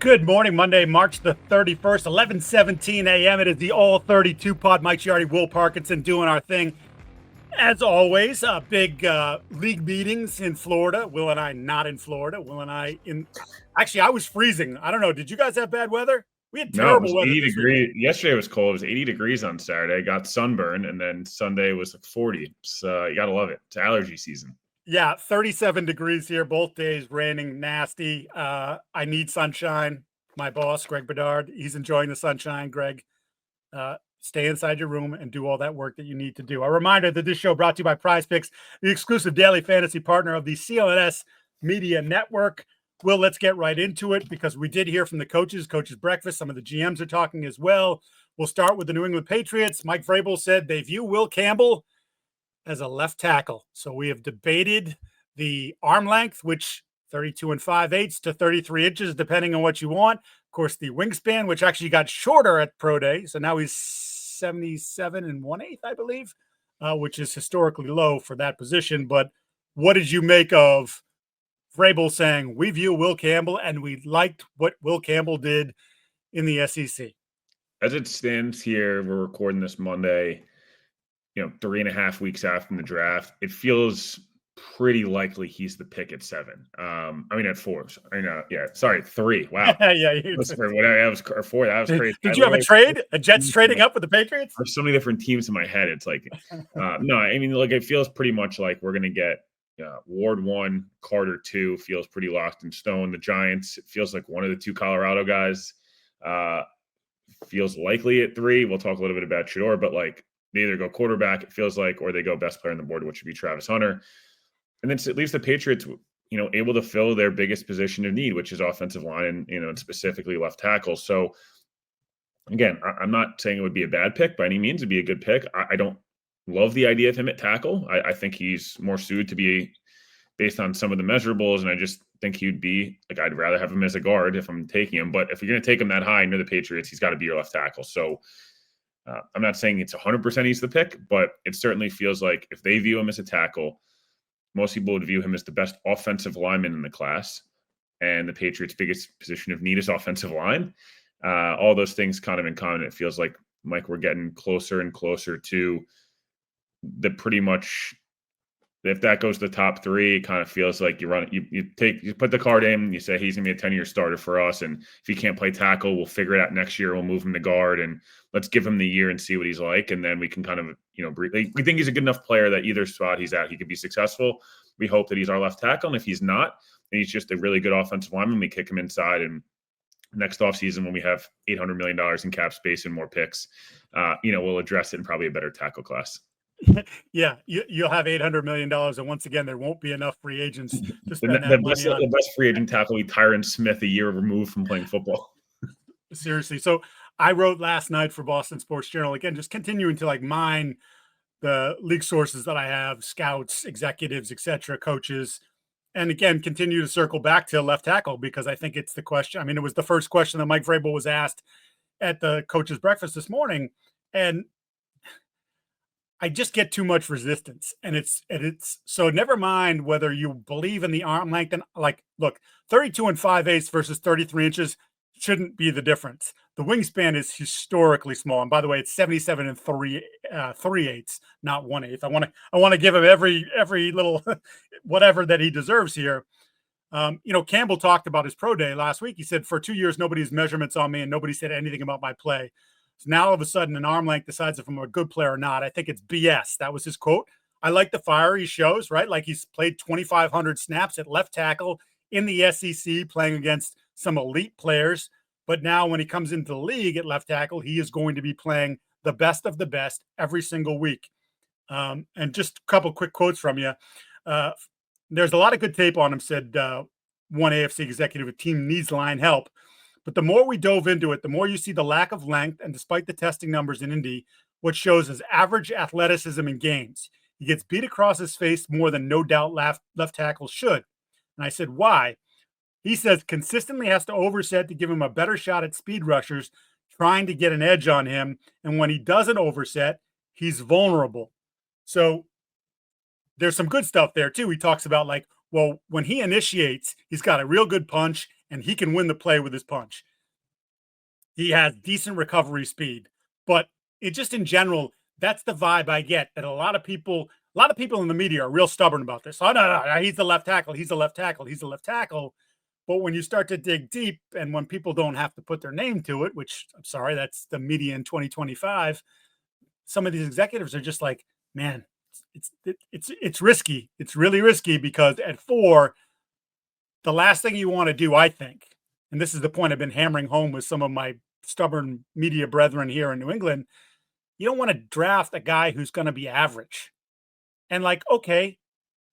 Good morning, Monday, March the 31st, 11:17 a.m. It is the All 32 pod. Mike Giardi, Will Parkinson doing our thing. As always, big league meetings in Florida. Will and I not in Florida. Will and I in – actually, I was freezing. I don't know. Did you guys have bad weather? We had No, it was terrible weather 80 this degrees. week. Yesterday was cold. It was 80 degrees on Saturday. Got sunburn, and then Sunday was like 40. So you got to love it. It's allergy season. Yeah, 37 degrees here both days, raining, nasty. I need sunshine. My boss, Greg Bedard, he's enjoying the sunshine. Greg, stay inside your room and do all that work that you need to do. A reminder that this show brought to you by Prizepicks, the exclusive daily fantasy partner of the CLNS Media Network. Will, let's get right into it because we did hear from the coaches breakfast. Some of the GMs are talking as well. We'll start with the New England Patriots. Mike Vrabel said they view Will Campbell as a left tackle. So we have debated the arm length, which 32 5/8 to 33 inches, depending on what you want. Of course, the wingspan, which actually got shorter at Pro Day. So now he's 77 1/8, I believe, which is historically low for that position. But what did you make of Vrabel saying, we view Will Campbell and we liked what Will Campbell did in the SEC? As it stands here, we're recording this Monday, 3.5 weeks after the draft. It feels pretty likely he's the pick at 7. At 4. Sorry, 3. Wow. Yeah. Whatever, was 4. That was crazy. Did you have a trade? A Jets trading up with the Patriots? There's so many different teams in my head. It's like, it feels pretty much like we're going to get Ward 1, Carter 2 feels pretty locked in stone. The Giants, it feels like one of the 2 Colorado guys feels likely at 3. We'll talk a little bit about Shadeur, but they either go quarterback, it feels like, or they go best player on the board, which would be Travis Hunter. And then it leaves the Patriots, able to fill their biggest position of need, which is offensive line and specifically left tackle. So, again, I'm not saying it would be a bad pick by any means. It'd be a good pick. I don't love the idea of him at tackle. I think he's more suited to be based on some of the measurables, and I just think he'd be I'd rather have him as a guard if I'm taking him. But if you're going to take him that high near the Patriots, he's got to be your left tackle. So I'm not saying it's 100% he's the pick, but it certainly feels like if they view him as a tackle, most people would view him as the best offensive lineman in the class, and the Patriots' biggest position of need is offensive line. All those things kind of in common. It feels like, Mike, we're getting closer and closer to the pretty much, if that goes to the top 3, it kind of feels like you put the card in, you say he's gonna be a 10-year starter for us, and if he can't play tackle, we'll figure it out next year. We'll move him to guard, and let's give him the year and see what he's like, and then we can kind of we think he's a good enough player that either spot he's at, he could be successful. We hope that he's our left tackle, and if he's not, then he's just a really good offensive lineman. We kick him inside, and next offseason when we have $800 million in cap space and more picks, we'll address it in probably a better tackle class. Yeah, you'll have $800 million, and once again, there won't be enough free agents to spend that money on. The best free agent tackle will be Tyron Smith, a year removed from playing football. Seriously. So I wrote last night for Boston Sports Journal, again, just continuing to mine the league sources that I have, scouts, executives, etc., coaches, and again, continue to circle back to left tackle because I think it's the question. It was the first question that Mike Vrabel was asked at the coaches' breakfast this morning, and I just get too much resistance, and it's so never mind whether you believe in the arm length and look, 32 5/8 versus 33 inches shouldn't be the difference. The wingspan is historically small, and by the way, it's 77 3/8, not 1/8. I want to give him every little whatever that he deserves here. Campbell talked about his pro day last week. He said, for 2 years, nobody's measurements on me, and nobody said anything about my play. So now all of a sudden an arm length decides if I'm a good player or not. I think it's BS. That was his quote. I like the fire he shows, right? He's played 2,500 snaps at left tackle in the SEC playing against some elite players. But now when he comes into the league at left tackle, he is going to be playing the best of the best every single week. And just a couple quick quotes from you. There's a lot of good tape on him, said one AFC executive. A team needs line help. But the more we dove into it, the more you see the lack of length. And despite the testing numbers in Indy, what shows is average athleticism in games. He gets beat across his face more than no doubt left tackles should. And I said, why? He says consistently has to overset to give him a better shot at speed rushers trying to get an edge on him. And when he doesn't overset, he's vulnerable. So there's some good stuff there too. He talks about when he initiates, he's got a real good punch and he can win the play with his punch. He has decent recovery speed, but it just in general, that's the vibe I get, that a lot of people in the media are real stubborn about this. Oh, no, he's the left tackle. He's the left tackle. He's the left tackle. But when you start to dig deep, and when people don't have to put their name to it, which I'm sorry, that's the media in 2025, some of these executives are just like, man, it's risky. It's really risky, because at 4, the last thing you want to do, I think, and this is the point I've been hammering home with some of my stubborn media brethren here in New England, you don't want to draft a guy who's going to be average. And like, okay,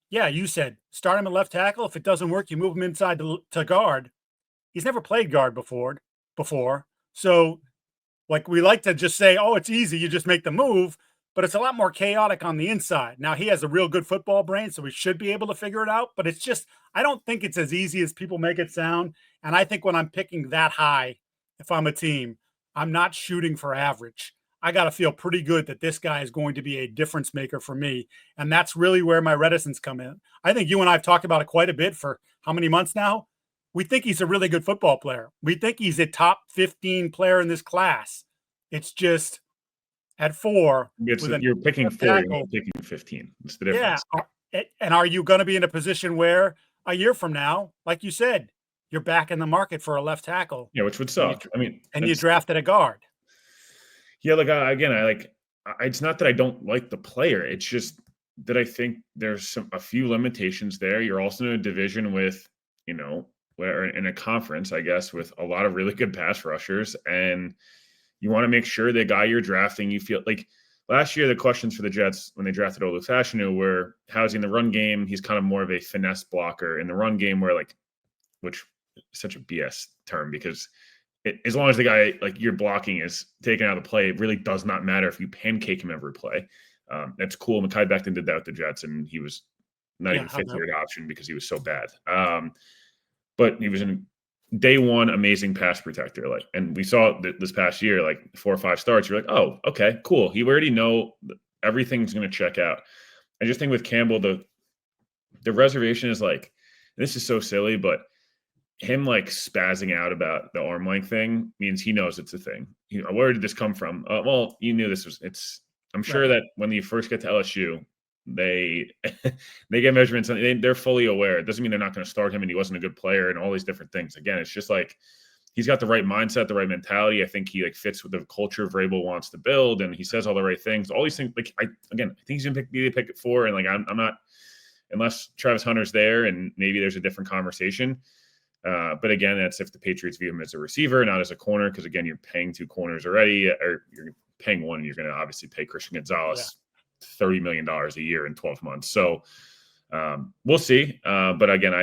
yeah, you said start him at left tackle. If it doesn't work, you move him inside to guard. He's never played guard before. So like, we like to just say, oh, it's easy, you just make the move, but it's a lot more chaotic on the inside. Now, he has a real good football brain, so he should be able to figure it out, but it's just, I don't think it's as easy as people make it sound. And I think when I'm picking that high, if I'm a team, I'm not shooting for average. I got to feel pretty good that this guy is going to be a difference maker for me. And that's really where my reticence come in. I think you and I have talked about it quite a bit for how many months now? We think he's a really good football player. We think he's a top 15 player in this class. It's just at 4. You're picking 4, you're not picking 15. It's the difference. Yeah. And are you going to be in a position where a year from now, like you said, you're back in the market for a left tackle? Yeah, which would suck. And you drafted a guard. Yeah, it's not that I don't like the player. It's just that I think there's a few limitations there. You're also in a division with, where in a conference, I guess, with a lot of really good pass rushers, and you want to make sure the guy you're drafting, you feel like last year, the questions for the Jets when they drafted Olu Fashanu were, how's he in the run game? He's kind of more of a finesse blocker in the run game, which is such a BS term, because as long as the guy you're blocking is taken out of the play, it really does not matter if you pancake him every play. That's cool. Mekhi Becton did that with the Jets, and he was not even fifth-year option because he was so bad. But he was in day one, amazing pass protector. And we saw this past year, 4 or 5 starts. You're like, oh, okay, cool. You already know everything's going to check out. I just think with Campbell, the reservation is this is so silly, but him spazzing out about the arm length thing means he knows it's a thing. Where did this come from? Well, you knew this was. I'm sure that when you first get to LSU, they get measurements and they're fully aware. It doesn't mean they're not going to start him and he wasn't a good player and all these different things. Again, it's just he's got the right mindset, the right mentality. I think he fits with the culture Vrabel wants to build, and he says all the right things. All these things. I think he's going to be the pick at 4, and I'm not, unless Travis Hunter's there and maybe there's a different conversation. But again, that's if the Patriots view him as a receiver, not as a corner, because again, you're paying 2 corners already, or you're paying 1, and you're going to obviously pay Christian Gonzalez $30 million a year in 12 months. So we'll see. But again,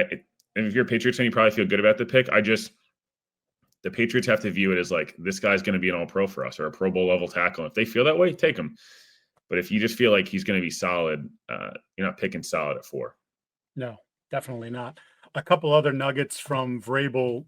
if you're a Patriots fan, you probably feel good about the pick. The Patriots have to view it as this guy's going to be an all-pro for us, or a Pro Bowl level tackle. If they feel that way, take him. But if you just feel like he's going to be solid, you're not picking solid at 4. No, definitely not. A couple other nuggets from Vrabel.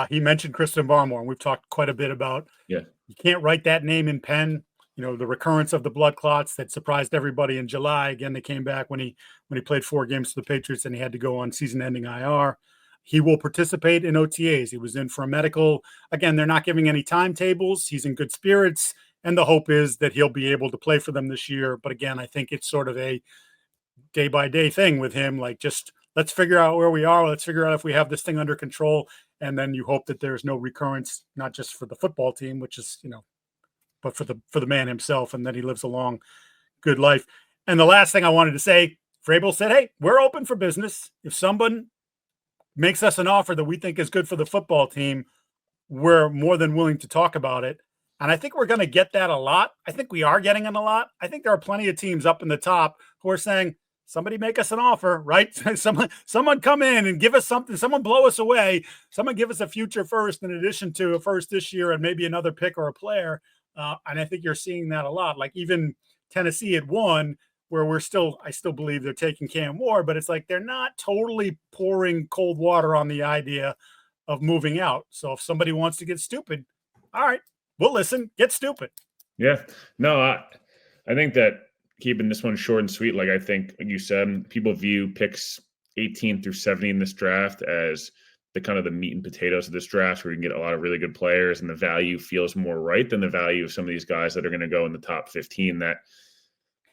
He mentioned Christian Barmore, and we've talked quite a bit about. Yeah, you can't write that name in pen. The recurrence of the blood clots that surprised everybody in July. Again, they came back when he played 4 games for the Patriots and he had to go on season-ending IR. He will participate in OTAs. He was in for a medical. Again, they're not giving any timetables. He's in good spirits, and the hope is that he'll be able to play for them this year. But again, I think it's sort of a day-by-day thing with him. Just let's figure out where we are. Let's figure out if we have this thing under control. And then you hope that there's no recurrence, not just for the football team, which is, but for the man himself, and that he lives a long, good life. And the last thing I wanted to say, Vrabel said, hey, we're open for business. If someone makes us an offer that we think is good for the football team, we're more than willing to talk about it. And I think we're going to get that a lot. I think we are getting it a lot. I think there are plenty of teams up in the top who are saying, somebody make us an offer, right? Someone come in and give us something. Someone blow us away. Someone give us a future first in addition to a first this year and maybe another pick or a player. And I think you're seeing that a lot. Even Tennessee at 1, where I still believe they're taking Cam Ward, but it's they're not totally pouring cold water on the idea of moving out. So if somebody wants to get stupid, all right, we'll listen. Get stupid. Yeah. No, I think that keeping this one short and sweet, I think, like you said, people view picks 18 through 70 in this draft as the kind of the meat and potatoes of this draft, where you can get a lot of really good players and the value feels more right than the value of some of these guys that are going to go in the top 15 that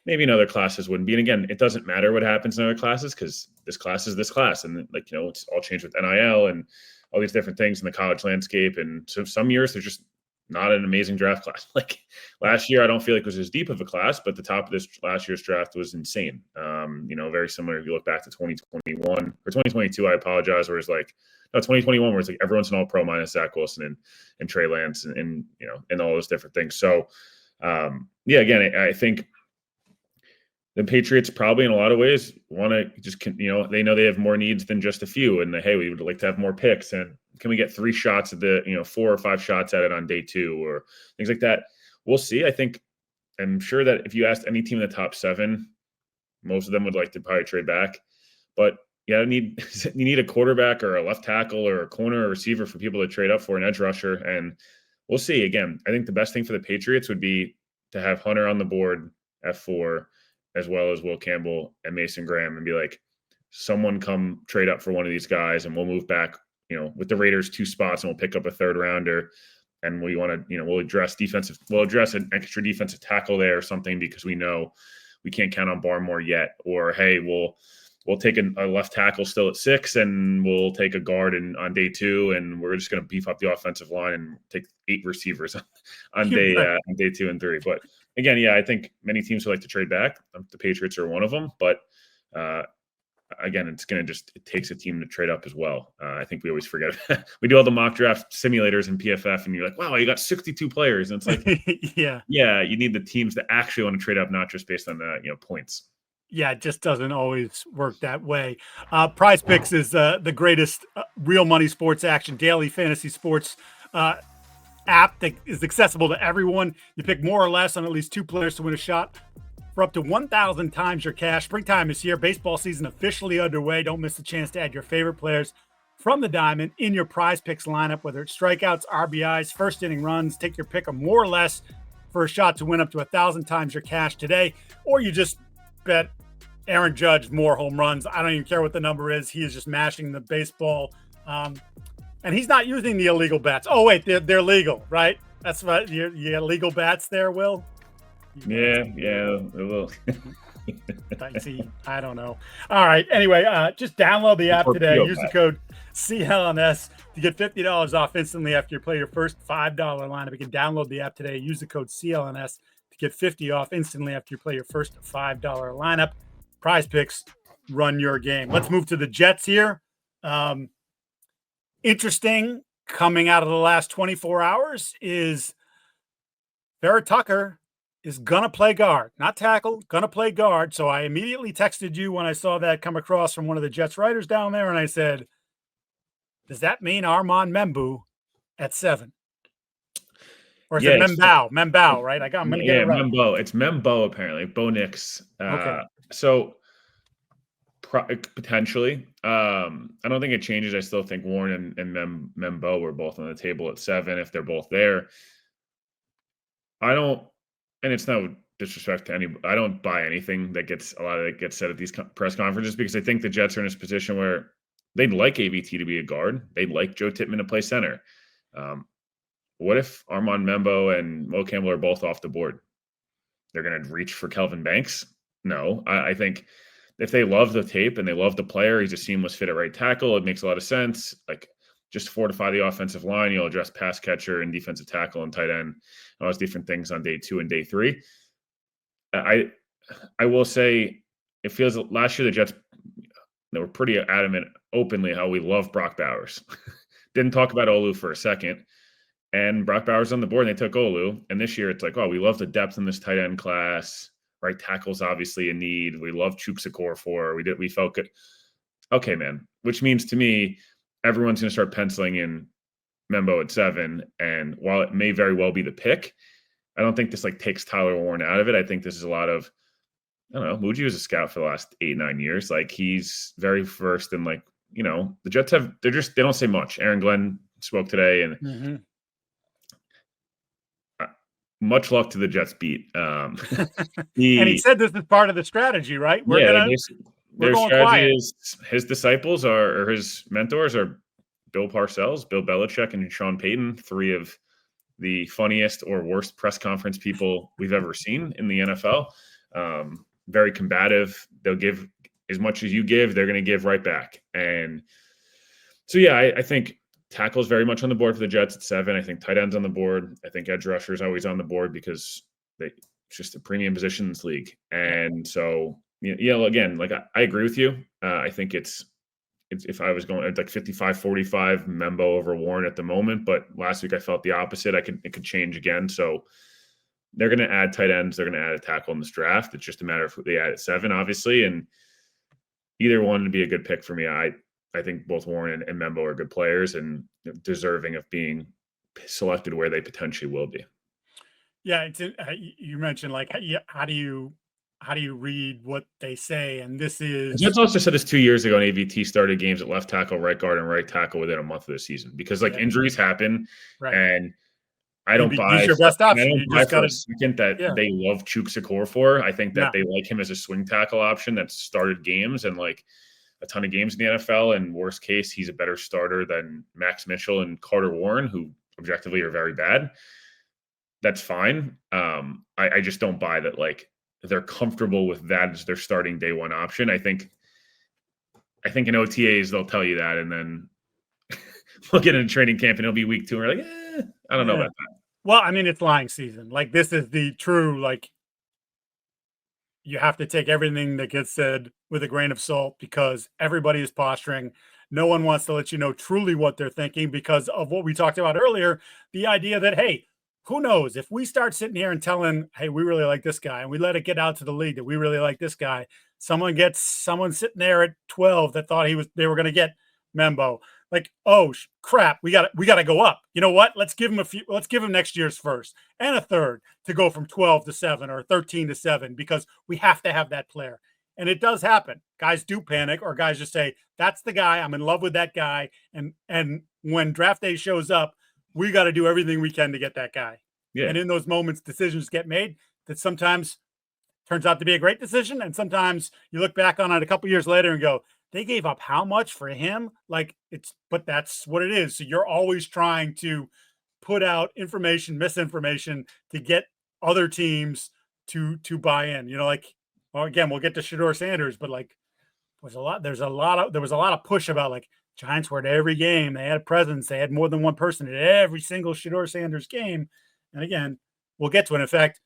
maybe in other classes wouldn't be. And again, it doesn't matter what happens in other classes because this class is this class. And like, it's all changed with NIL and all these different things in the college landscape. And so some years there's just not an amazing draft class. Like last year, I don't feel like it was as deep of a class, but the top of this last year's draft was insane. Very similar if you look back to 2021 or 2022, I apologize, where it's like, no, 2021, where it's like everyone's an all-pro minus Zach Wilson and Trey Lance and all those different things. So, again, I think the Patriots probably in a lot of ways want to just, they know they have more needs than just a few. And hey, we would like to have more picks. And can we get 3 shots at the, 4 or 5 shots at it on day 2 or things like that? We'll see. I'm sure that if you asked any team in the top 7, most of them would like to probably trade back. But you need a quarterback or a left tackle or a corner or receiver for people to trade up for, an edge rusher. And we'll see. Again, I think the best thing for the Patriots would be to have Hunter on the board at 4, as well as Will Campbell and Mason Graham, and be like, someone come trade up for one of these guys and we'll move back, with the Raiders 2 spots and we'll pick up a 3rd rounder. And we want to, we'll address an extra defensive tackle there or something, because we know we can't count on Barmore yet. Or, hey, we'll take a left tackle still at 6 and we'll take a guard on day 2. And we're just going to beef up the offensive line and take 8 receivers on day 2 and 3. But again, I think many teams would like to trade back. The Patriots are one of them, but again, it takes a team to trade up as well. I think we always forget. We do all the mock draft simulators in PFF, and you're like, wow, you got 62 players. And it's like, yeah, you need the teams that actually want to trade up, not just based on the points. Yeah, it just doesn't always work that way. Prizepicks is the greatest real money sports action, daily fantasy sports app that is accessible to everyone. You pick more or less on at least 2 players to win a shot for up to 1,000 times your cash. Springtime is here. Baseball season officially underway. Don't miss the chance to add your favorite players from the diamond in your Prizepicks lineup, whether it's strikeouts, RBIs, first inning runs. Take your pick of more or less for a shot to win up to 1,000 times your cash today, or you just bet Aaron Judge more home runs. I don't even care what the number is. He is just mashing the baseball. And he's not using the illegal bats. Oh, wait, they're legal, right? That's right. You got legal bats there, Will? Yeah, it will. See, I don't know. All right. Anyway, just download the app today. Use the code CLNS to get $50 off instantly after you play your first $5 lineup. You can download the app today. Use the code CLNS to get $50 off instantly after you play your first $5 lineup. Prizepicks, run your game. Let's move to the Jets here. Interesting coming out of the last 24 hours is Barrett Tucker is going to play guard, not tackle, going to play guard. So I immediately texted you when I saw that come across from one of the Jets writers down there, and I said, does that mean Armand Membu at 7? Or is it Membao? Membao, right? I'm going to get it right. Membo. It's Membo, apparently. Bo Nix. Okay. So potentially. I don't think it changes. I still think Warren and Membo were both on the table at 7 if they're both there. And it's no disrespect to anybody, I don't buy anything that gets said at these press conferences, because I think the Jets are in a position where they'd like AVT to be a guard. They'd like Joe Tippmann to play center. What if Armand Membo and Mo Campbell are both off the board? They're going to reach for Kelvin Banks? No. I think if they love the tape and they love the player, he's a seamless fit at right tackle. It makes a lot of sense. Like, just fortify the offensive line. You'll address pass catcher and defensive tackle and tight end, all those different things on day 2 and day 3. I will say it feels last year the Jets, they were pretty adamant openly how we love Brock Bowers. Didn't talk about Olu for a second. And Brock Bowers on the board, and they took Olu. And this year it's like, oh, we love the depth in this tight end class. Right tackle's obviously a need. We love Chukwuekorfor 4. We felt good. Okay, man. Which means to me, everyone's going to start penciling in Membo at 7. And while it may very well be the pick, I don't think this takes Tyler Warren out of it. I think this is a lot of, I don't know, Muji was a scout for the last 8-9 years. He's very versed in the Jets they don't say much. Aaron Glenn spoke today, and much luck to the Jets beat. And he said this is part of the strategy, right? Their strategy quiet. Is his disciples or his mentors are Bill Parcells, Bill Belichick, and Sean Payton, three of the funniest or worst press conference people we've ever seen in the NFL. Very combative. They'll give as much as you give, they're going to give right back. And so, yeah, I think tackle is very much on the board for the Jets at 7. I think tight end's on the board. I think edge rusher is always on the board because it's just a premium position in this league. And so, again, like I agree with you. I think it's if I was going at like 55-45 Membo over Warren at the moment, but last week I felt the opposite. It could change again. So they're going to add tight ends. They're going to add a tackle in this draft. It's just a matter of who they add at 7, obviously. And either one would be a good pick for me. I think both Warren and Membo are good players and deserving of being selected where they potentially will be. Yeah, you mentioned like how do you read what they say, and this is. Jets also said this 2 years ago. And AVT started games at left tackle, right guard, and right tackle within a month of the season because injuries happen, right. And I don't buy. He's your best option. I don't buy for a second that they love Chukwuemeka for. I think that they like him as a swing tackle option that started games and like a ton of games in the NFL. And worst case, he's a better starter than Max Mitchell and Carter Warren, who objectively are very bad. That's fine. I just don't buy that like they're comfortable with that as their starting day one option. I think in OTAs they'll tell you that, and then we'll get in a training camp and it'll be week 2 and we're like, I don't know about that. Well, I mean, it's lying season. Like this is the true, like you have to take everything that gets said with a grain of salt because everybody is posturing. No one wants to let you know truly what they're thinking because of what we talked about earlier. The idea that, hey, who knows if we start sitting here and telling, hey, we really like this guy and we let it get out to the league that we really like this guy. Someone sitting there at 12 that thought they were going to get Membo. Like, oh crap, we got to go up. You know what? Let's give him next year's first and a third to go from 12 to 7 or 13 to 7 because we have to have that player. And it does happen. Guys do panic or guys just say, that's the guy. I'm in love with that guy. And when draft day shows up, we got to do everything we can to get that guy. Yeah. And in those moments, decisions get made that sometimes turns out to be a great decision. And sometimes you look back on it a couple years later and go, they gave up how much for him? But that's what it is. So you're always trying to put out misinformation to get other teams to buy in. Again, we'll get to Shadeur Sanders, but there was a lot of push about Giants were at every game. They had a presence. They had more than one person at every single Shadeur Sanders game. And again, we'll get to it. In fact,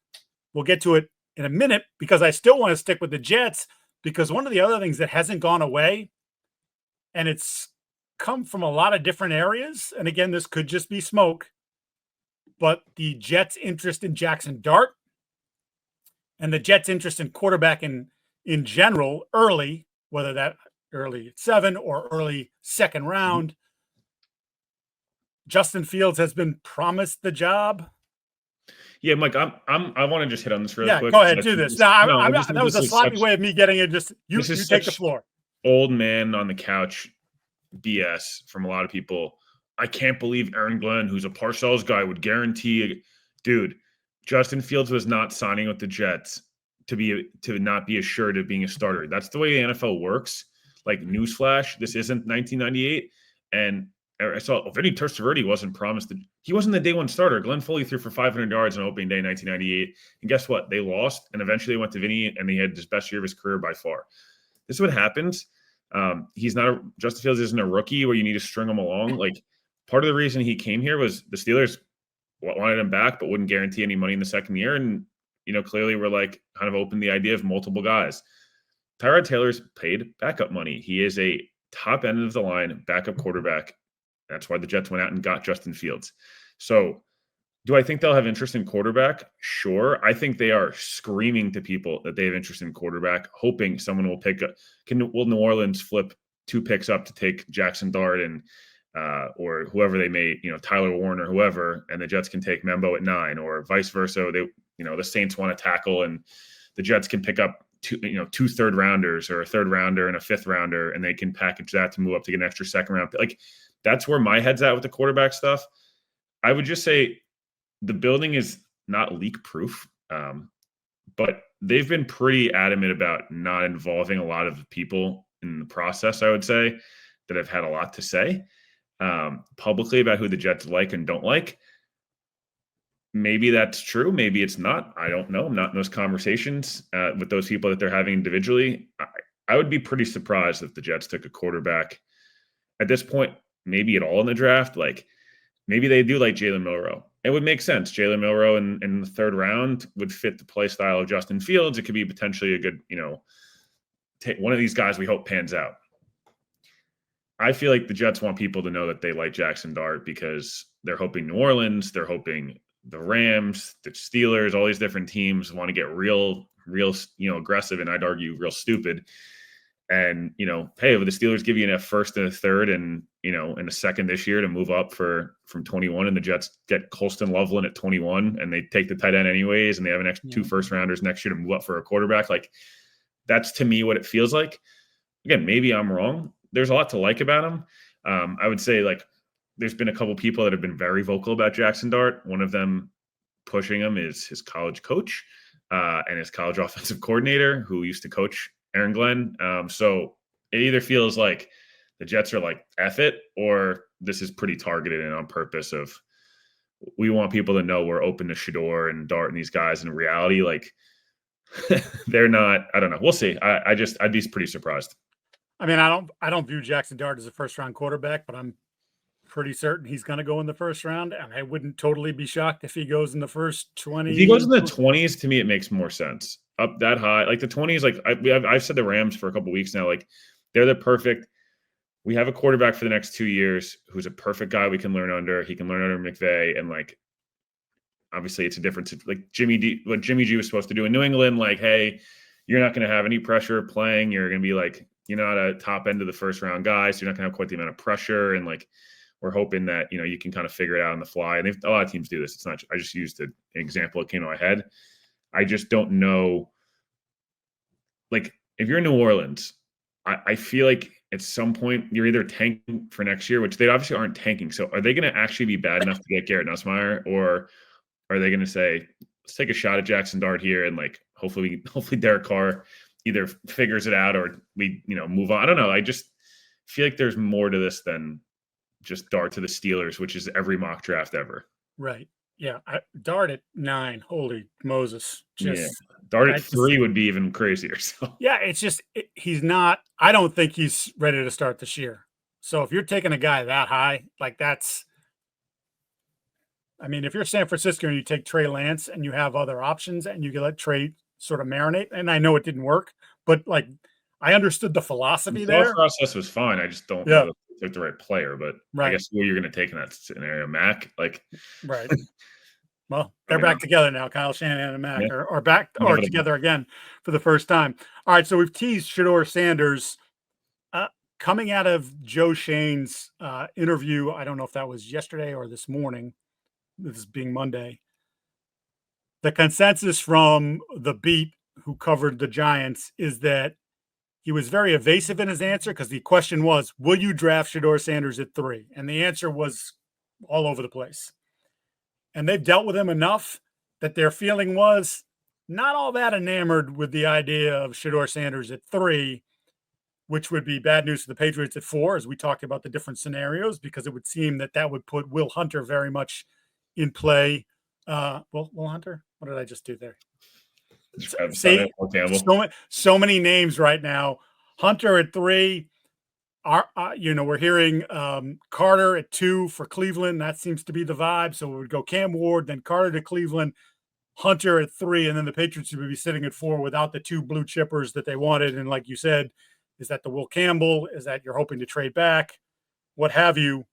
we'll get to it in a minute because I still want to stick with the Jets because one of the other things that hasn't gone away, and it's come from a lot of different areas, and again, this could just be smoke, but the Jets' interest in Jackson Dart and the Jets' interest in quarterback in general early, whether that early at 7 or early second round. Justin Fields has been promised the job. Yeah, Mike, I want to just hit on this real quick. Go ahead, do this. That was a sloppy way of me getting it. Just you take the floor. Old man on the couch BS from a lot of people. I can't believe Aaron Glenn, who's a Parcells guy, would guarantee. Dude, Justin Fields was not signing with the Jets to not be assured of being a starter. That's the way the NFL works. Like, newsflash, this isn't 1998. And I saw Vinny Testaverde wasn't promised. He wasn't the day one starter. Glenn Foley threw for 500 yards on opening day 1998. And guess what? They lost. And eventually they went to Vinny, and he had his best year of his career by far. This is what happens. Justin Fields isn't a rookie where you need to string him along. Like, part of the reason he came here was the Steelers wanted him back, but wouldn't guarantee any money in the second year. And, clearly we're kind of open the idea of multiple guys. Tyrod Taylor's paid backup money. He is a top end of the line backup quarterback. That's why the Jets went out and got Justin Fields. So do I think they'll have interest in quarterback? Sure. I think they are screaming to people that they have interest in quarterback, hoping someone will will New Orleans flip 2 picks up to take Jackson Dart and or whoever they may, Tyler Warren or whoever, and the Jets can take Membo at 9 or vice versa. They, the Saints want to tackle and the Jets can pick up 2 third rounders or a third rounder and a 5th rounder, and they can package that to move up to get an extra second round. That's where my head's at with the quarterback stuff. I would just say the building is not leak proof, but they've been pretty adamant about not involving a lot of people in the process, I would say, that have had a lot to say. publicly about who the Jets like and don't like. Maybe that's true. Maybe it's not. I don't know. I'm not in those conversations with those people that they're having individually. I would be pretty surprised if the Jets took a quarterback at this point, maybe at all in the draft. Like maybe they do like Jalen Milroe. It would make sense. Jalen Milroe in the third round would fit the play style of Justin Fields. It could be potentially a good, one of these guys we hope pans out. I feel like the Jets want people to know that they like Jackson Dart because they're hoping New Orleans, they're hoping the Rams, the Steelers, all these different teams want to get real, aggressive, and I'd argue real stupid. And, hey, if the Steelers give you a first and a third and, in a second this year to move up from 21, and the Jets get Colston Loveland at 21 and they take the tight end anyways, and they have an extra 2 first rounders next year to move up for a quarterback. Like that's to me what it feels like. Again, maybe I'm wrong. There's a lot to like about him. I would say there's been a couple people that have been very vocal about Jackson Dart. One of them pushing him is his college coach and his college offensive coordinator who used to coach Aaron Glenn. So it either feels like the Jets are like, F it, or this is pretty targeted and on purpose of we want people to know we're open to Shadeur and Dart and these guys. In reality, they're not. I don't know. We'll see. I'd be pretty surprised. I mean, I don't view Jackson Dart as a first-round quarterback, but I'm pretty certain he's going to go in the first round, and I wouldn't totally be shocked if he goes in the first 20. If he goes in the 20s, to me, it makes more sense. Up that high, like the 20s, I've said the Rams for a couple of weeks now, they're the perfect. We have a quarterback for the next 2 years who's a perfect guy we can learn under. He can learn under McVay, and obviously it's a difference. Like what Jimmy G was supposed to do in New England. Hey, you're not going to have any pressure playing. You're going to be you're not a top end of the first round guy, so you're not going to have quite the amount of pressure. And we're hoping that you can kind of figure it out on the fly. And a lot of teams do this. It's not. I just used an example that came to my head. I just don't know. If you're in New Orleans, I feel like at some point you're either tanking for next year, which they obviously aren't tanking. So are they going to actually be bad enough to get Garrett Nussmeier, or are they going to say, let's take a shot at Jackson Dart here and hopefully Derek Carr either figures it out or we move on? I don't know. I just feel like there's more to this than just Dart to the Steelers, which is every mock draft ever. Right. Yeah. Dart at 9. Holy Moses. Dart at 3 would be even crazier. So yeah, it's just he's not. I don't think he's ready to start this year. So if you're taking a guy that high, that's. I mean, if you're San Francisco and you take Trey Lance and you have other options and you can let Trey sort of marinate, and I know it didn't work, but I understood the philosophy there. The process was fine. I just don't know if they took the right player, but I guess who you're going to take in that scenario, Mac? Right. Well, they're back together now. Kyle Shanahan and Mac are back or together again for the first time. All right, so we've teased Shadeur Sanders coming out of Joe Shane's interview. I don't know if that was yesterday or this morning. This being Monday. The consensus from the beat who covered the Giants is that he was very evasive in his answer because the question was, will you draft Shadeur Sanders at 3? And the answer was all over the place. And they've dealt with him enough that their feeling was not all that enamored with the idea of Shadeur Sanders at 3, which would be bad news for the Patriots at 4, as we talked about the different scenarios, because it would seem that would put Will Hunter very much in play. Will Hunter? What did I just do there? See, so many names right now. Hunter at 3. We're hearing Carter at 2 for Cleveland. That seems to be the vibe. So we would go Cam Ward, then Carter to Cleveland, Hunter at 3, and then the Patriots would be sitting at 4 without the 2 blue chippers that they wanted. And like you said, is that the Will Campbell? Is that you're hoping to trade back? What have you?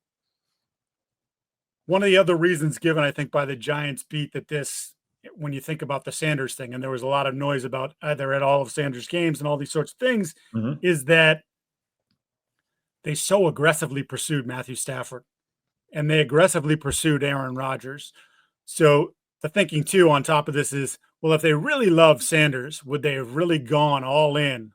One of the other reasons given, I think, by the Giants beat that when you think about the Sanders thing, and there was a lot of noise about either at all of Sanders' games and all these sorts of things, is that they so aggressively pursued Matthew Stafford and they aggressively pursued Aaron Rodgers. So the thinking too on top of this is, well, if they really love Sanders, would they have really gone all in?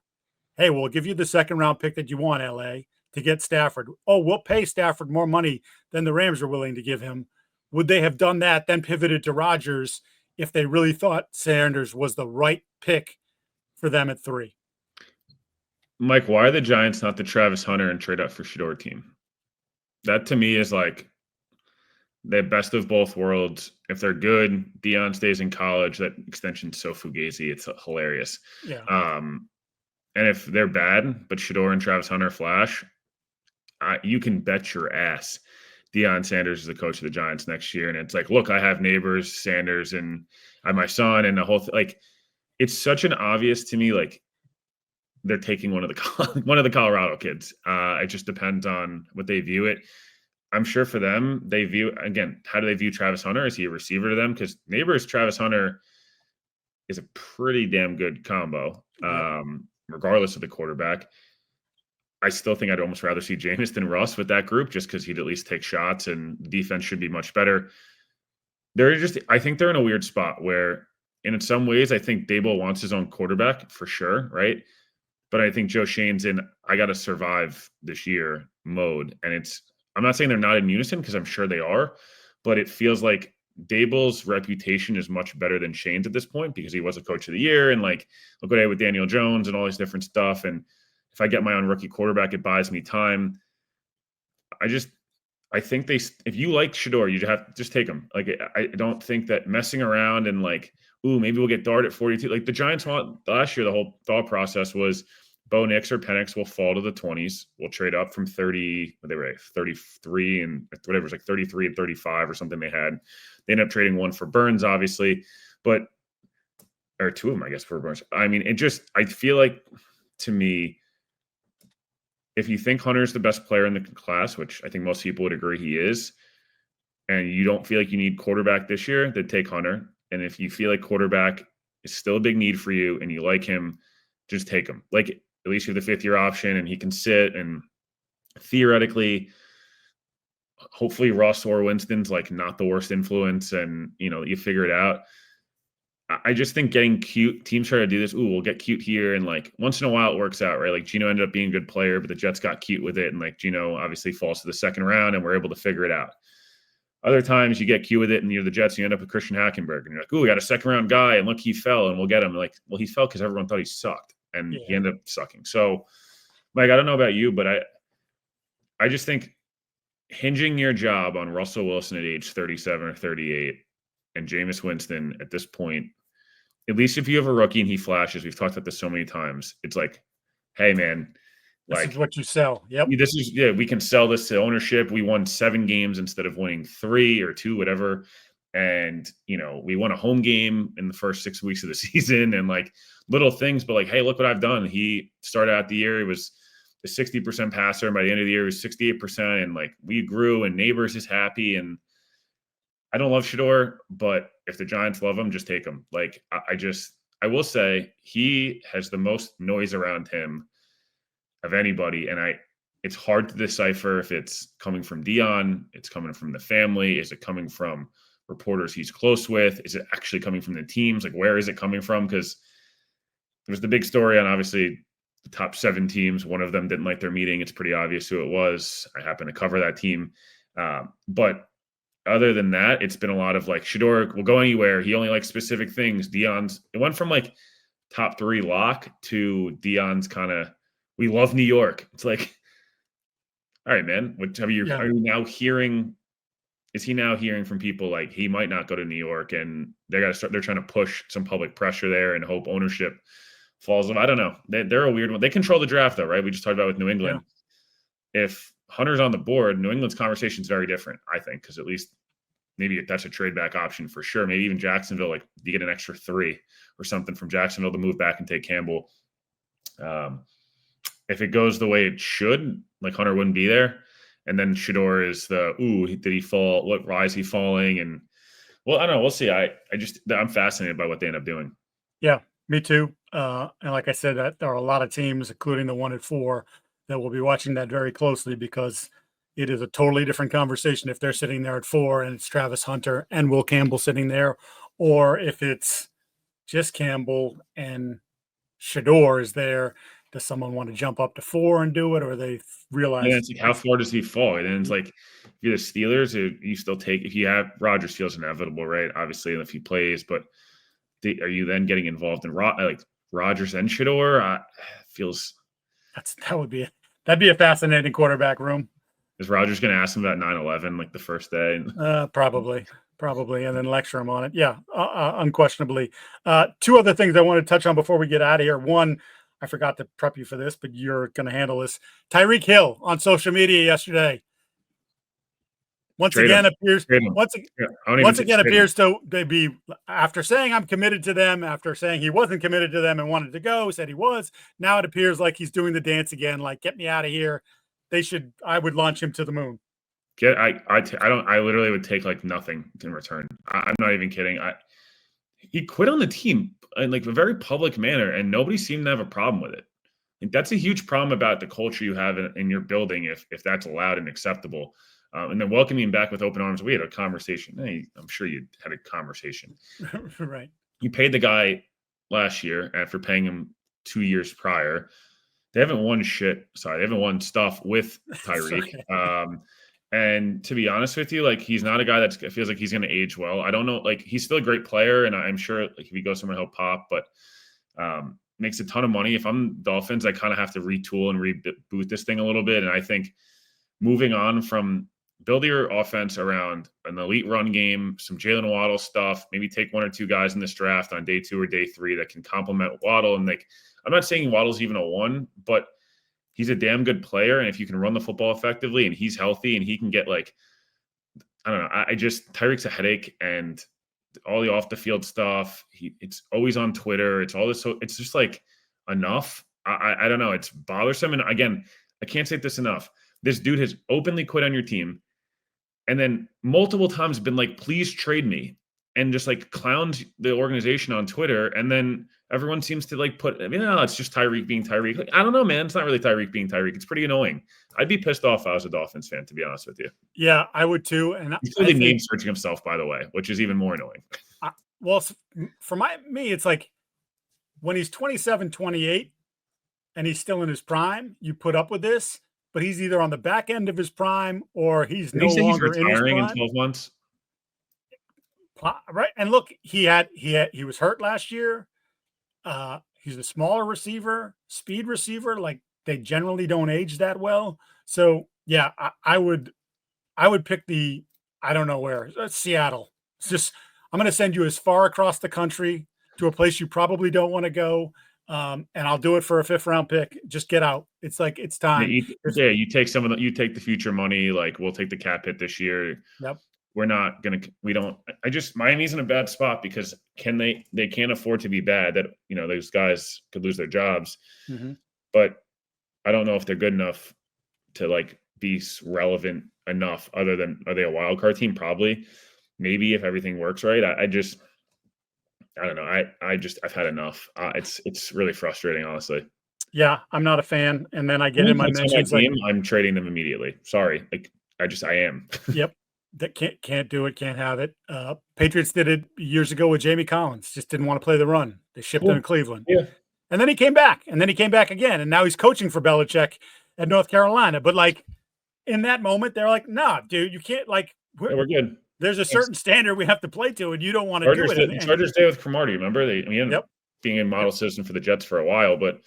Hey, we'll give you the second round pick that you want, LA, to get Stafford. Oh, we'll pay Stafford more money than the Rams are willing to give him. Would they have done that, then pivoted to Rodgers if they really thought Sanders was the right pick for them at 3? Mike, why are the Giants not the Travis Hunter and trade up for Shadeur team? That to me is like the best of both worlds. If they're good, Deion stays in college. That extension's so fugazi. It's hilarious. Yeah. And if they're bad, but Shadeur and Travis Hunter flash, you can bet your ass Deion Sanders is the coach of the Giants next year. And it's like, look, I have neighbors, Sanders, and I have my son, and the whole thing. Like, it's such an obvious to me, like, they're taking one of the Colorado kids. It just depends on what they view it. I'm sure for them, they view, again, how do they view Travis Hunter? Is he a receiver to them? Because neighbors, Travis Hunter is a pretty damn good combo, regardless of the quarterback. I still think I'd almost rather see Jameis than Russ with that group, just because he'd at least take shots, and the defense should be much better. I think they're in a weird spot where, and in some ways, I think Daboll wants his own quarterback for sure, right? But I think Joe Shane's in, I got to survive this year mode. And I'm not saying they're not in unison, because I'm sure they are, but it feels like Daboll's reputation is much better than Shane's at this point, because he was a coach of the year, and like, look what I did with Daniel Jones and all this different stuff. And if I get my own rookie quarterback, it buys me time. I think if you like Shadeur, you have to just take him. Like, I don't think that messing around and like, ooh, maybe we'll get Dart at 42. Like the Giants last year, the whole thought process was Bo Nix or Penix will fall to the 20s. We'll trade up from 30, they were 33 and whatever, it was like 33 and 35 or something they had. They ended up trading one for Burns, obviously, or two of them, I guess, for Burns. I mean, I feel like, to me, if you think Hunter's the best player in the class, which I think most people would agree he is, and you don't feel like you need quarterback this year, then take Hunter. And if you feel like quarterback is still a big need for you and you like him, just take him. Like, at least you have the 5th-year option and he can sit, and theoretically, hopefully Russ or Winston's like not the worst influence, and you figure it out. I just think getting cute, teams try to do this. Ooh, we'll get cute here. And like once in a while it works out, right? Like Geno ended up being a good player, but the Jets got cute with it. And like Geno obviously falls to the 2nd round and we're able to figure it out. Other times you get cute with it and you're the Jets, you end up with Christian Hackenberg and you're like, ooh, we got a 2nd round guy and look, he fell and we'll get him. Like, well, he fell because everyone thought he sucked and he ended up sucking. So Mike, I don't know about you, but I just think hinging your job on Russell Wilson at age 37 or 38 and Jameis Winston at this point, at least if you have a rookie and he flashes, we've talked about this so many times. It's like, hey man, this is what you sell. Yep. We can sell this to ownership. We won 7 games instead of winning 3 or 2, whatever. And, we won a home game in the first 6 weeks of the season and like little things, but like, hey, look what I've done. He started out the year, he was a 60% passer. And by the end of the year, he was 68%. And like we grew and Neighbors is happy. And I don't love Shadeur, but if the Giants love him, just take him. Like, I will say he has the most noise around him of anybody. And it's hard to decipher if it's coming from Deion, it's coming from the family. Is it coming from reporters he's close with? Is it actually coming from the teams? Like, where is it coming from? Because there was the big story on obviously the top 7 teams. One of them didn't like their meeting. It's pretty obvious who it was. I happen to cover that team. But other than that, it's been a lot of like Shadeur will go anywhere. He only likes specific things. It went from like top 3 lock to Deion's kind of, we love New York. It's like, all right, man. Are you now hearing? Is he now hearing from people like he might not go to New York, and they're trying to push some public pressure there and hope ownership falls off? I don't know. They're a weird one. They control the draft though, right? We just talked about with New England. Yeah. If Hunter's on the board, New England's conversation is very different, I think, because at least maybe that's a trade back option for sure. Maybe even Jacksonville, like you get an extra 3 or something from Jacksonville to move back and take Campbell. If it goes the way it should, like Hunter wouldn't be there. And then Shadeur is did he fall? Why is he falling? And well, I don't know. We'll see. I'm fascinated by what they end up doing. Yeah, me too. And like I said, that there are a lot of teams, including the one at 4, that will be watching that very closely, because it is a totally different conversation if they're sitting there at 4 and it's Travis Hunter and Will Campbell sitting there, or if it's just Campbell and Shadeur is there. Does someone want to jump up to 4 and do it, or they realize? And it's like, how far does he fall? And then it's like, if you're the Steelers, you still take, if you have Rodgers, feels inevitable, right? Obviously, if he plays, but are you then getting involved in like Rodgers and Shadeur? Feels that'd be a fascinating quarterback room. Is Rodgers going to ask him about 9/11 like the first day? Probably, and then lecture him on it. Yeah, unquestionably. Two other things I want to touch on before we get out of here. One, I forgot to prep you for this, but you're going to handle this. Tyreek Hill on social media yesterday. Once again appears to be, after saying I'm committed to them, after saying he wasn't committed to them and wanted to go, said he was. Now it appears like he's doing the dance again. Like, get me out of here. I would launch him to the moon. I literally would take like nothing in return. I'm not even kidding. He quit on the team in like a very public manner, and nobody seemed to have a problem with it. Like, that's a huge problem about the culture you have in your building if that's allowed and acceptable. And then welcoming him back with open arms. We had a conversation. Hey, I'm sure you had a conversation. Right. You paid the guy last year after paying him 2 years prior. They haven't won shit. Sorry, they haven't won stuff with Tyreek. And to be honest with you, like, he's not a guy that feels like he's going to age well. I don't know. Like, he's still a great player, and I'm sure like, if he goes somewhere, he'll pop. But makes a ton of money. If I'm Dolphins, I kind of have to retool and reboot this thing a little bit. And I think moving on from build your offense around an elite run game, some Jalen Waddle stuff, maybe take one or two guys in this draft on day 2 or day 3 that can complement Waddle. And like, I'm not saying Waddle's even a 1, but he's a damn good player. And if you can run the football effectively and he's healthy and he can get like, I don't know, Tyreek's a headache, and all the off the field stuff. It's always on Twitter. It's all this. So it's just like enough. I don't know. It's bothersome. And again, I can't say this enough. This dude has openly quit on your team, and then multiple times been like, please trade me, and just like clowns the organization on Twitter. And then everyone seems to like it's just Tyreek being Tyreek. Like, I don't know, man. It's not really Tyreek being Tyreek. It's pretty annoying. I'd be pissed off if I was a Dolphins fan, to be honest with you. Yeah, I would too. And he's really name searching himself, by the way, which is even more annoying. Well, for me, it's like when he's 27, 28, and he's still in his prime, you put up with this. But he's either on the back end of his prime or he's no longer he's retiring in his prime. in 12 months. Right. And look, he was hurt last year. He's a smaller receiver, speed receiver. Like, they generally don't age that well. So yeah, I would pick I don't know where, Seattle. It's just, I'm going to send you as far across the country to a place you probably don't want to go. And I'll do it for a 5th round pick. Just get out. It's like, it's time. You take you take the future money. Like, we'll take the cap hit this year. Yep. We're not going to, Miami's in a bad spot because they can't afford to be bad, that, those guys could lose their jobs. Mm-hmm. But I don't know if they're good enough to like be relevant enough, other than, are they a wild card team? Probably, maybe, if everything works right. I don't know. I've had enough. It's really frustrating, honestly. Yeah, I'm not a fan. And then I get in my mentions like, I'm trading them immediately. Sorry. Like, I am. Yep. That can't do it. Can't have it. Patriots did it years ago with Jamie Collins. Just didn't want to play the run. They shipped him to Cleveland. Yeah. And then he came back. And then he came back again. And now he's coaching for Belichick at North Carolina. But like, in that moment, they're like, nah, dude, you can't, like, we're good. There's a certain standard we have to play to, and you don't want to do it. Chargers day with Cromartie, remember? They ended up being a model citizen for the Jets for a while, but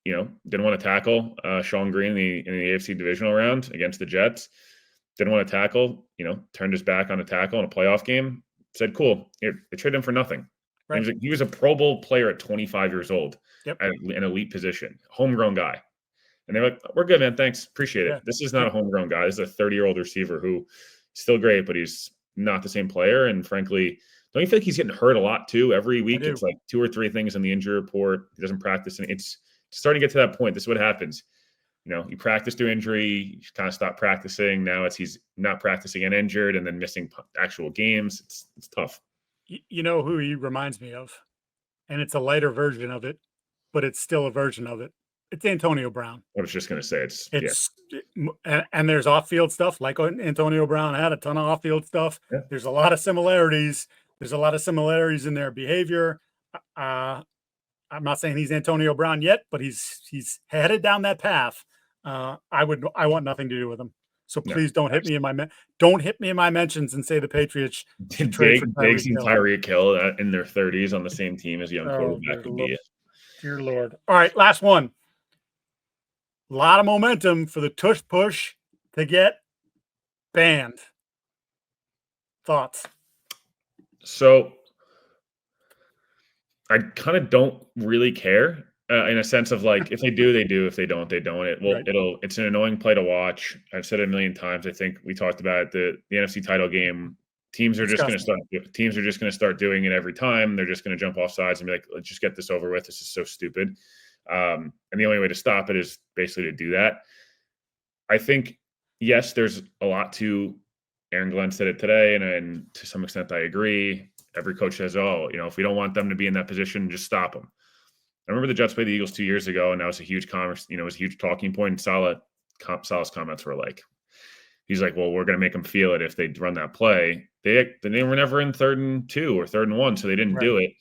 didn't want to tackle Sean Green in the AFC divisional round against the Jets. Didn't want to tackle, turned his back on a tackle in a playoff game. Said, cool. They traded him for nothing. Right. He was a Pro Bowl player at 25 years old, at an elite position, homegrown guy. And they're like, we're good, man. Thanks. Appreciate it. This is not a homegrown guy. This is a 30-year-old receiver who still great, but he's not the same player. And frankly, don't you feel like he's getting hurt a lot too? Every week, it's like 2 or 3 things in the injury report. He doesn't practice, and it's starting to get to that point. This is what happens. You practice through injury, you kind of stop practicing. Now he's not practicing and injured, and then missing actual games. It's tough. You know who he reminds me of, and it's a lighter version of it, but it's still a version of it. It's Antonio Brown. I was just going to say and there's off-field stuff, like Antonio Brown had a ton of off-field stuff. Yeah. There's a lot of similarities. There's a lot of similarities in their behavior. I'm not saying he's Antonio Brown yet, but he's headed down that path. I want nothing to do with him. So please don't hit me in my mentions and say the Patriots should trade for Tyreek Hill in their 30s on the same team as young quarterback would be. Dear Lord. All right, last one. A lot of momentum for the Tush push to get banned. Thoughts? So I kind of don't really care in a sense of like, if they do, they do. If they don't, they don't. Right. It's an annoying play to watch. I've said it a million times. I think we talked about it, the NFC title game. Teams are just going to start doing it every time. They're just going to jump off sides and be like, let's just get this over with. This is so stupid. And the only way to stop it is basically to do that. I think, yes, there's a lot to Aaron Glenn said it today, and to some extent I agree. Every coach says, oh, if we don't want them to be in that position, just stop them. I remember the Jets played the Eagles 2 years ago, and that was a huge it was a huge talking point. And Salah's comments were like, he's like, well, we're going to make them feel it if they run that play. They were never in 3rd and 2 or 3rd and 1, so they didn't do it.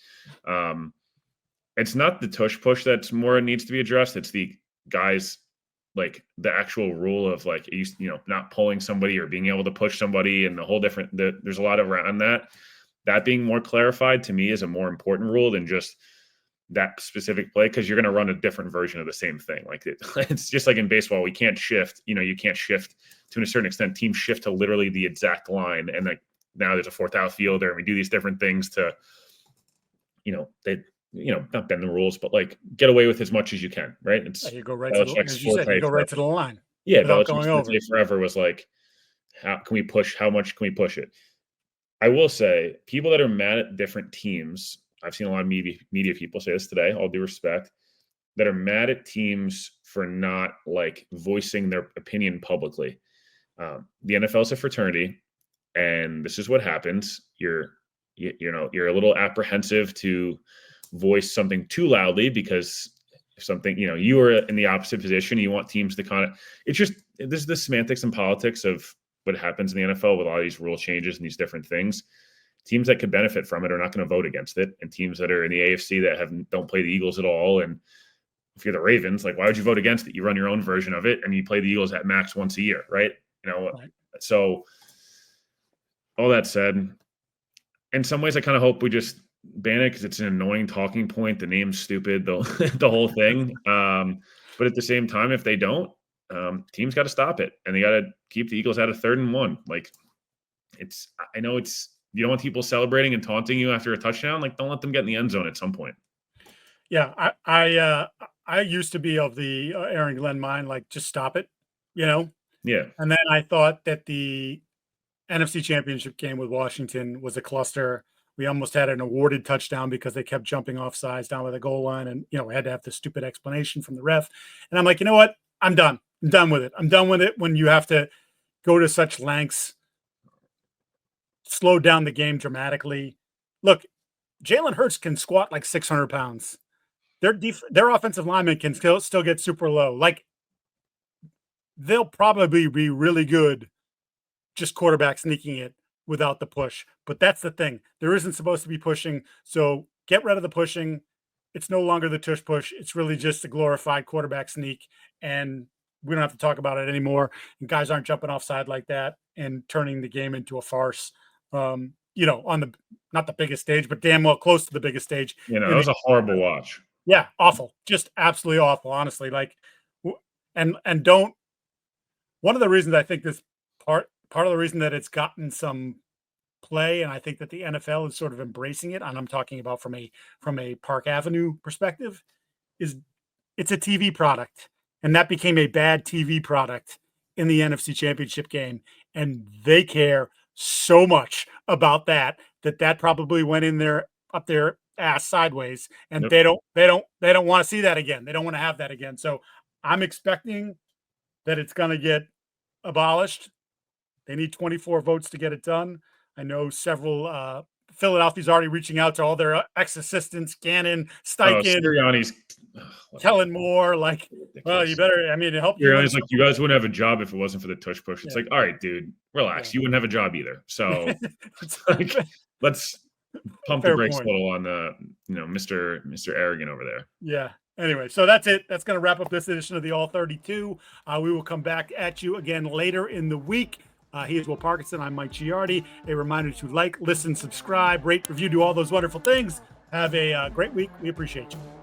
It's not the tush push that's more needs to be addressed. It's the guys, like the actual rule of like, not pulling somebody or being able to push somebody, and the whole there's a lot around that. That being more clarified to me is a more important rule than just that specific play, because you're going to run a different version of the same thing. Like it's just like in baseball, we can't shift. You can't shift to a certain extent. Teams shift to literally the exact line, and like now there's a 4th outfielder, and we do these different things to, not bend the rules, but like get away with as much as you can, right? It's you go right to the line. Yeah, without going over. Forever was like, how can we push? How much can we push it? I will say, people that are mad at different teams, I've seen a lot of media people say this today, all due respect, that are mad at teams for not like voicing their opinion publicly. The NFL is a fraternity, and this is what happens. You're a little apprehensive to voice something too loudly, because if something, you are in the opposite position, you want teams to kind of, this is the semantics and politics of what happens in the NFL with all these rule changes and these different things. Teams that could benefit from it are not going to vote against it. And teams that are in the AFC that don't play the Eagles at all. And if you're the Ravens, like, why would you vote against it? You run your own version of it, and you play the Eagles at max once a year, right? Right. So all that said, in some ways, I kind of hope we just ban it because it's an annoying talking point. The name's stupid, the whole thing. But at the same time, if they don't, teams got to stop it, and they got to keep the Eagles out of 3rd and 1. Like, I know you don't want people celebrating and taunting you after a touchdown. Like, don't let them get in the end zone at some point. Yeah, I used to be of the Aaron Glenn mind, like, just stop it, Yeah. And then I thought that the NFC Championship game with Washington was a cluster. We almost had an awarded touchdown because they kept jumping off sides down by the goal line, and we had to have this stupid explanation from the ref. And I'm like, you know what? I'm done. I'm done with it. I'm done with it when you have to go to such lengths, slow down the game dramatically. Look, Jalen Hurts can squat like 600 pounds. Their offensive linemen can still get super low. Like, they'll probably be really good just quarterback sneaking it without the push. But that's the thing. There isn't supposed to be pushing. So get rid of the pushing. It's no longer the tush push. It's really just a glorified quarterback sneak. And we don't have to talk about it anymore. And guys aren't jumping offside like that and turning the game into a farce. On the not the biggest stage, but damn well close to the biggest stage. It was a horrible watch. Yeah, awful. Just absolutely awful, honestly. Like, and don't. One of the reasons I think this part of the reason that it's gotten some play, and I think that the NFL is sort of embracing it, and I'm talking about from a Park Avenue perspective, is it's a TV product, and that became a bad TV product in the NFC Championship game, and they care so much about that probably went in there up their ass sideways, and they don't want to see that again. They don't want to have that again. So I'm expecting that it's going to get abolished. They need 24 votes to get it done. I know several Philadelphia's already reaching out to all their ex-assistants, Gannon, Steichen, Sirianni's Kellen Moore. Like, well, you better. I mean, it helped. Sirianni's like, you guys wouldn't have a job if it wasn't for the tush push. It's like, all right, dude, relax. You wouldn't have a job either. So like, let's pump the brakes a little on the, Mr. Arrogant over there. Yeah. Anyway, so that's it. That's going to wrap up this edition of the All 32. We will come back at you again later in the week. He is Will Parkinson. I'm Mike Giardi. A reminder to like, listen, subscribe, rate, review, do all those wonderful things. Have a great week. We appreciate you.